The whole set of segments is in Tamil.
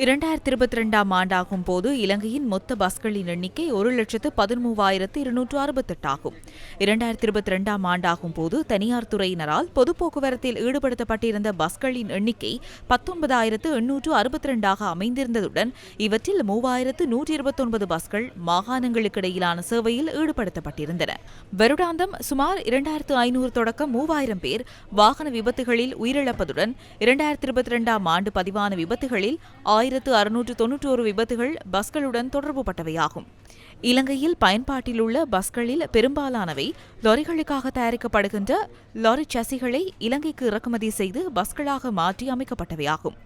2022 ஆண்டாகும் போது இலங்கையின் மொத்த பஸ்களின் எண்ணிக்கை 1,13,268 ஆகும். 2022 ஆண்டாகும் போது தனியார் துறையினரால் பொது போக்குவரத்தில் ஈடுபடுத்தப்பட்டிருந்த பஸ்களின் எண்ணிக்கை 19,862 அமைந்திருந்ததுடன் இவற்றில் 3,129 பஸ்கள் மாகாணங்களுக்கு இடையிலான சேவையில் ஈடுபடுத்தப்பட்டிருந்தன. வருடாந்தம் சுமார் 2,500 தொடக்கம் 3,000 பேர் வாகன விபத்துகளில் உயிரிழப்பதுடன் 2022 ஆண்டு பதிவான விபத்துகளில் 1,691 விபத்துகள் பஸ்களுடன் தொடர்புபட்டவையாகும். இலங்கையில் பயன்பாட்டில் உள்ள பஸ்களில் பெரும்பாலானவை லாரிகளுக்காக தயாரிக்கப்படுகின்ற லாரி சசிகளை இலங்கைக்கு இறக்குமதி செய்து பஸ்களாக மாற்றி அமைக்கப்பட்டவையாகும்.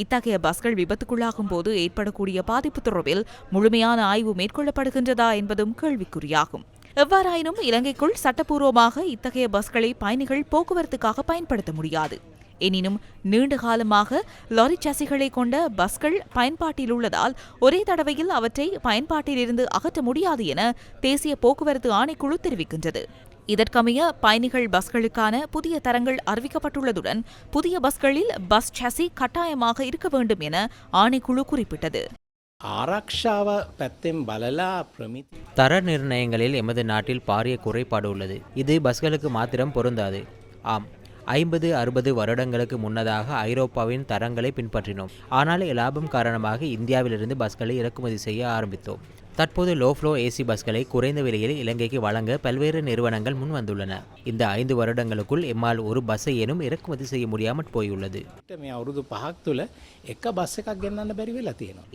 இத்தகைய பஸ்கள் விபத்துக்குள்ளாகும் போது ஏற்படக்கூடிய பாதிப்பு தொடர்பில் முழுமையான ஆய்வு மேற்கொள்ளப்படுகின்றதா என்பதும் கேள்விக்குறியாகும். எவ்வாறாயினும் இலங்கைக்குள் சட்டப்பூர்வமாக இத்தகைய பஸ்களை பயணிகள் போக்குவரத்துக்காக பயன்படுத்த முடியாது. எனினும் நீண்ட காலமாக லாரி சசிகளை கொண்ட பஸ்கள் பயன்பாட்டில் உள்ளதால் ஒரே தடவையில் அவற்றை பயன்பாட்டிலிருந்து அகற்ற முடியாது என தேசிய போக்குவரத்து ஆணைக்குழு தெரிவிக்கின்றது. இதற்கமைய பயணிகள் பஸ்களுக்கான புதிய தரங்கள் அறிவிக்கப்பட்டுள்ளதுடன் புதிய பஸ்களில் பஸ் சசி கட்டாயமாக இருக்க வேண்டும் என ஆணைக்குழு குறிப்பிட்டது. தர நிர்ணயங்களில் எமது நாட்டில் பாரிய குறைபாடு உள்ளது. இது பஸ்களுக்கு மாத்திரம் பொருந்தாது. ஆம், 50-60 வருடங்களுக்கு முன்னதாக ஐரோப்பாவின் தரங்களை பின்பற்றினோம். ஆனால் லாபம் காரணமாக இந்தியாவிலிருந்து பஸ்களை இறக்குமதி செய்ய ஆரம்பித்தோம். தற்போது லோ ஃப்ளோ ஏசி பஸ்களை குறைந்த விலையில் இலங்கைக்கு வழங்க பல்வேறு நிறுவனங்கள் முன் வந்துள்ளன. இந்த 5 வருடங்களுக்குள் எம்மால் ஒரு பஸ்ஸை ஏனும் இறக்குமதி செய்ய முடியாமல் போயுள்ளது.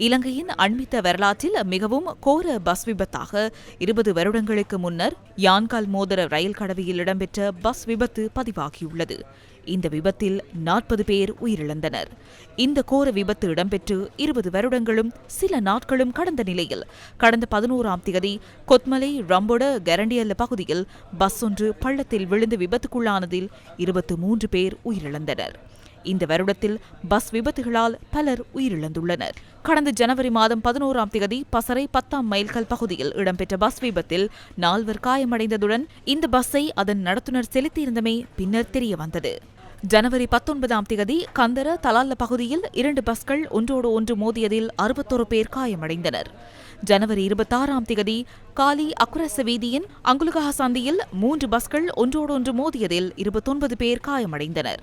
இலங்கையின் அண்மித்த வரலாற்றில் மிகவும் கோர பஸ் விபத்தாக 20 வருடங்களுக்கு முன்னர் யான்கால் மோதர ரயில் கடவையில் இடம்பெற்ற பஸ் விபத்து பதிவாகியுள்ளது. இந்த விபத்தில் 40 பேர் உயிரிழந்தனர். இந்த கோர விபத்து இடம்பெற்று 20 வருடங்களும் சில நாட்களும் கடந்த நிலையில் கடந்த 11ஆம் தேதி கொத்மலை ரம்போட கரண்டியல்ல பகுதியில் பஸ் ஒன்று பள்ளத்தில் விழுந்து விபத்துக்குள்ளானதில் 23 பேர் உயிரிழந்தனர். இந்த வருடத்தில் பஸ் விபத்துகளால் பலர் உயிரிழந்துள்ளனர். கடந்த ஜனவரி மாதம் 11ஆம் தேதி பசறை 10ஆம் மைல்கல் பகுதியில் இடம்பெற்ற பஸ் விபத்தில் 4 காயமடைந்ததுடன் இந்த பஸ்ஸை அதன் நடத்துனர் செலுத்தியிருந்தமை பின்னர் தெரியவந்தது. ஜனவரி 19ஆம் தேதி கந்தர தலால்ல பகுதியில் 2 பஸ்கள் ஒன்றோடு ஒன்று மோதியதில் 61 பேர் காயமடைந்தனர். ஜனவரி 26ஆம் தேதி காலி அக்குரச வீதியின் அங்குலுகா சந்தியில் 3 பஸ்கள் ஒன்றோடொன்று மோதியதில் 29 பேர் காயமடைந்தனர்.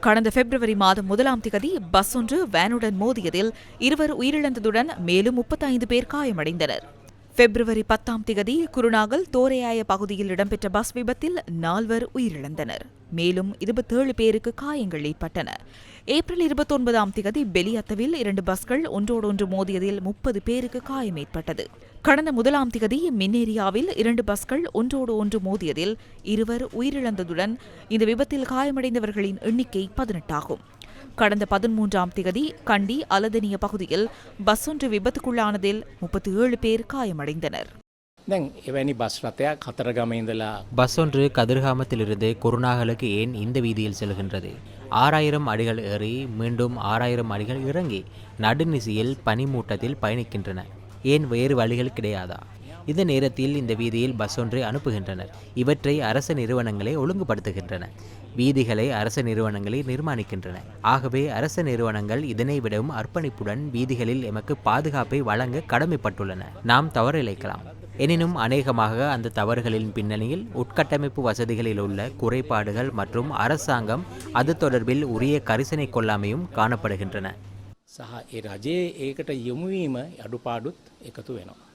கடந்த பிப்ரவரி மாதம் 1ஆம் தேதி பஸ் ஒன்று வேனுடன் மோதியதில் 2 உயிரிழந்ததுடன் மேலும் 35 பேர் காயமடைந்தனர். பிப்ரவரி 10ஆம் தேதி குருநாகல் தோரையாய பகுதியில் இடம்பெற்ற பஸ் விபத்தில் 4 உயிரிழந்தனர். மேலும் 27 பேருக்கு காயங்கள் ஏற்பட்டன. ஏப்ரல் 29ஆம் தேதி பெலியத்தவில் 2 பஸ்கள் ஒன்றோடொன்று மோதியதில் 30 பேருக்கு காயம் ஏற்பட்டது. கடந்த 1ஆம் தேதி மின்னேரியாவில் 2 பஸ்கள் ஒன்றோடு ஒன்று மோதியதில் 2 உயிரிழந்ததுடன் இந்த விபத்தில் காயமடைந்தவர்களின் எண்ணிக்கை 18 ஆகும். கடந்த 13ஆம் தேதி கண்டி அலதனிய பகுதியில் பஸ் ஒன்று விபத்துக்குள்ளானதில் 37 பேர் காயமடைந்தனர். பஸ் ஒன்று கதிர்காமத்திலிருந்து குருநாகலுக்கு ஏன் இந்த வீதியில் செல்கின்றது? 6000 அடிகள் ஏறி மீண்டும் 6000 அடிகள் இறங்கி நடுநிசியில் பனிமூட்டத்தில் பயணிக்கின்றன. ஏன் வேறு வழிகள் கிடையாதா? இந்த நேரத்தில் இந்த வீதியில் பஸ் ஒன்றை அனுப்புகின்றனர். இவற்றை அரச நிறுவனங்களே ஒழுங்குபடுத்துகின்றன. வீதிகளை அரச நிறுவனங்களை நிர்மாணிக்கின்றன. ஆகவே அரச நிறுவனங்கள் இதனை விடவும் அர்ப்பணிப்புடன் வீதிகளில் எமக்கு பாதுகாப்பை வழங்க கடமைப்பட்டுள்ளன. நாம் தவறிழைக்கலாம். எனினும் அநேகமாக அந்த தவறுகளின் பின்னணியில் உட்கட்டமைப்பு வசதிகளில் உள்ள குறைபாடுகள் மற்றும் அரசாங்கம் அது தொடர்பில் உரிய கரிசனை கொள்ளாமையும் காணப்படுகின்றன. සහ ඒ රජයේ ඒකට යොමු වීම අඩුපාඩුත් එකතු වෙනවා.